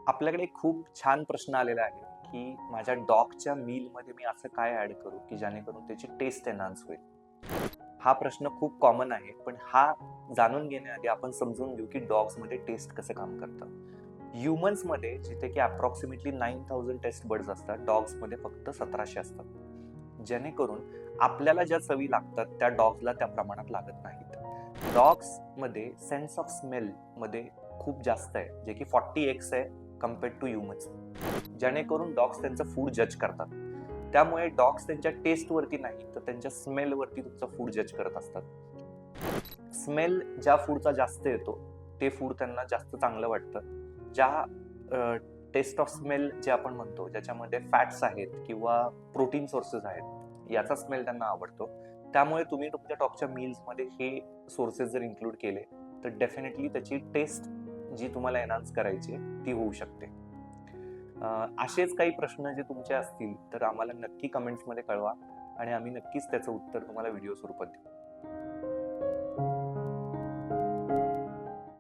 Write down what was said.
आपल्याकडे खूप छान प्रश्न आलेला आहे, की माझ्या डॉगच्या मीलमध्ये मी असं काय ॲड करू, की जेणेकरून त्याची टेस्ट एन्हान्स होईल? हा प्रश्न खूप कॉमन आहे, पण हा जाणून घेण्याआधी आपण समजून घेऊ, की डॉग्समध्ये टेस्ट कसं काम करतं. ह्युमन्समध्ये जिथे की अप्रॉक्सिमेटली 9000 टेस्ट बड्स असतात, डॉग्समध्ये फक्त 1700 असतात. जेणेकरून आपल्याला ज्या चवी लागतात, त्या डॉग्सला त्या प्रमाणात लागत नाहीत. डॉग्समध्ये सेन्स ऑफ स्मेलमध्ये खूप जास्त आहे, जे की 40x आहे कंपेअर्ड टू ह्युमन्स. जेणेकरून डॉग्स त्यांचं फूड जज करतात. त्यामुळे डॉग्स त्यांच्या टेस्टवरती नाही, तर त्यांच्या स्मेलवरती तुमचं फूड जज करत असतात. स्मेल ज्या फूडचा जास्त येतो, ते फूड त्यांना जास्त चांगलं वाटतं. ज्या टेस्ट ऑफ स्मेल जे आपण म्हणतो, ज्याच्यामध्ये फॅट्स आहेत किंवा प्रोटीन सोर्सेस आहेत, याचा स्मेल त्यांना आवडतो. त्यामुळे तुम्ही तुमच्या डॉगच्या मील्समध्ये हे सोर्सेस जर इन्क्लूड केले, तर डेफिनेटली त्याची टेस्ट जी तुम्हाला एन्हान्स करायची ती होऊ शकते. असेच काही प्रश्न जे तुमचे असतील, तर आम्हाला नक्की कमेंट्समध्ये कळवा आणि आम्ही नक्कीच त्याचं उत्तर तुम्हाला व्हिडिओ स्वरूपात देऊ.